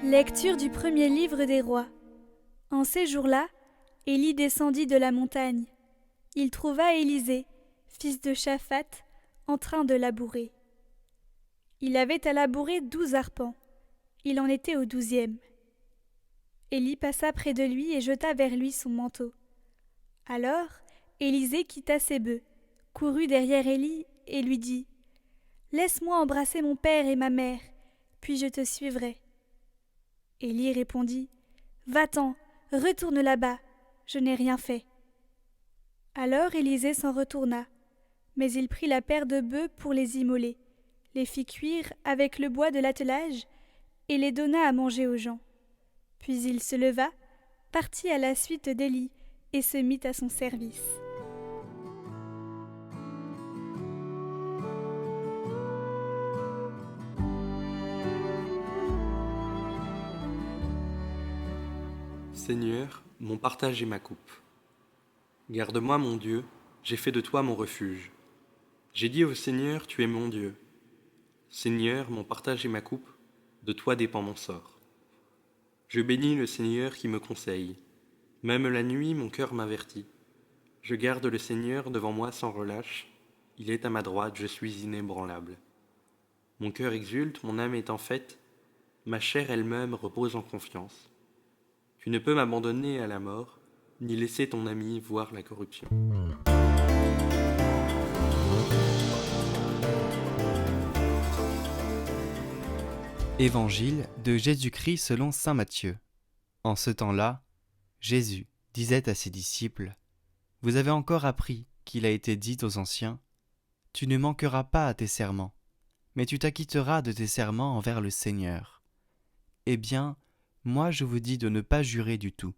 Lecture du premier livre des rois. En ces jours-là, Élie descendit de la montagne. Il trouva Élisée, fils de Shaphat, en train de labourer. Il avait à labourer 12 arpents. Il en était au 12e. Élie passa près de lui et jeta vers lui son manteau. Alors Élisée quitta ses bœufs, courut derrière Élie et lui dit : « Laisse-moi embrasser mon père et ma mère, puis je te suivrai. » Élie répondit : « Va-t'en, retourne là-bas, je n'ai rien fait. » Alors Élisée s'en retourna, mais il prit la paire de bœufs pour les immoler, les fit cuire avec le bois de l'attelage et les donna à manger aux gens. Puis il se leva, partit à la suite d'Élie et se mit à son service. Seigneur, mon partage et ma coupe. Garde-moi, mon Dieu, j'ai fait de toi mon refuge. J'ai dit au Seigneur, tu es mon Dieu. Seigneur, mon partage et ma coupe, de toi dépend mon sort. Je bénis le Seigneur qui me conseille. Même la nuit, mon cœur m'avertit. Je garde le Seigneur devant moi sans relâche. Il est à ma droite, je suis inébranlable. Mon cœur exulte, mon âme est en fête. Ma chair elle-même repose en confiance. Tu ne peux m'abandonner à la mort, ni laisser ton ami voir la corruption. Évangile de Jésus-Christ selon saint Matthieu. En ce temps-là, Jésus disait à ses disciples : « Vous avez encore appris qu'il a été dit aux anciens : Tu ne manqueras pas à tes serments, mais tu t'acquitteras de tes serments envers le Seigneur. Eh bien, moi je vous dis de ne pas jurer du tout,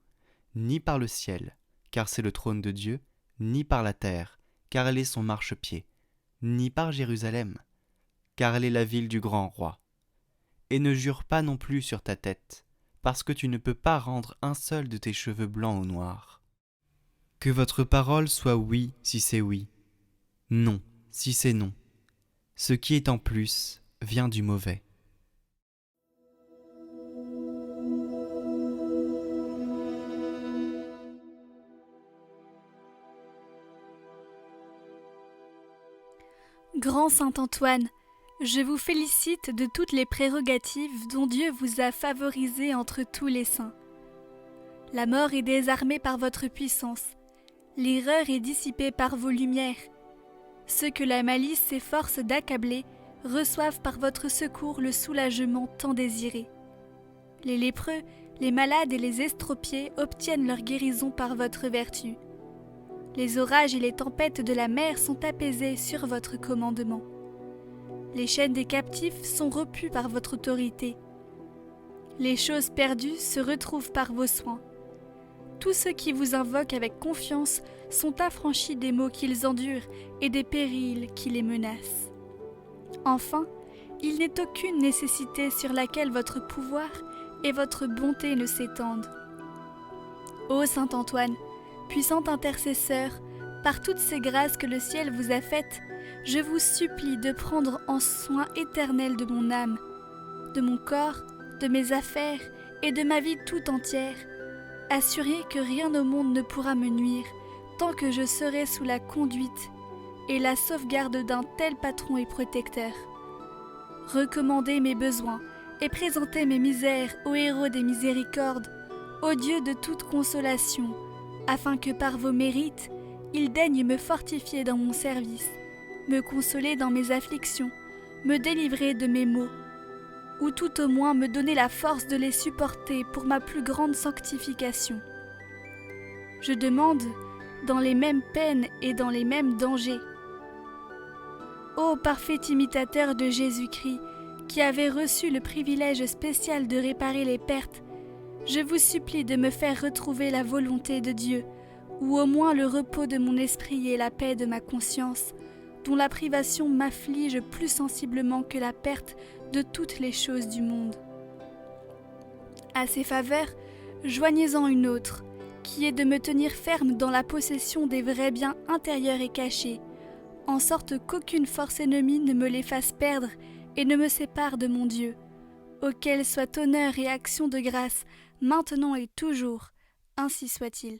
ni par le ciel, car c'est le trône de Dieu, ni par la terre, car elle est son marchepied, ni par Jérusalem, car elle est la ville du grand roi. Et ne jure pas non plus sur ta tête, parce que tu ne peux pas rendre un seul de tes cheveux blancs ou noirs. Que votre parole soit oui si c'est oui, non si c'est non. Ce qui est en plus vient du mauvais. » Grand saint Antoine, je vous félicite de toutes les prérogatives dont Dieu vous a favorisé entre tous les saints. La mort est désarmée par votre puissance, l'erreur est dissipée par vos lumières. Ceux que la malice s'efforce d'accabler reçoivent par votre secours le soulagement tant désiré. Les lépreux, les malades et les estropiés obtiennent leur guérison par votre vertu. Les orages et les tempêtes de la mer sont apaisés sur votre commandement. Les chaînes des captifs sont rompues par votre autorité. Les choses perdues se retrouvent par vos soins. Tous ceux qui vous invoquent avec confiance sont affranchis des maux qu'ils endurent et des périls qui les menacent. Enfin, il n'est aucune nécessité sur laquelle votre pouvoir et votre bonté ne s'étendent. Ô Saint Antoine, puissant intercesseur, par toutes ces grâces que le ciel vous a faites, je vous supplie de prendre en soin éternel de mon âme, de mon corps, de mes affaires et de ma vie tout entière. Assurez que rien au monde ne pourra me nuire tant que je serai sous la conduite et la sauvegarde d'un tel patron et protecteur. Recommandez mes besoins et présentez mes misères au héros des miséricordes, au Dieu de toute consolation, afin que par vos mérites, il daigne me fortifier dans mon service, me consoler dans mes afflictions, me délivrer de mes maux, ou tout au moins me donner la force de les supporter pour ma plus grande sanctification. Je demande, dans les mêmes peines et dans les mêmes dangers. Ô parfait imitateur de Jésus-Christ, qui avez reçu le privilège spécial de réparer les pertes, je vous supplie de me faire retrouver la volonté de Dieu, ou au moins le repos de mon esprit et la paix de ma conscience, dont la privation m'afflige plus sensiblement que la perte de toutes les choses du monde. À ces faveurs, joignez-en une autre, qui est de me tenir ferme dans la possession des vrais biens intérieurs et cachés, en sorte qu'aucune force ennemie ne me les fasse perdre et ne me sépare de mon Dieu, auquel soit honneur et action de grâce, maintenant et toujours, ainsi soit-il.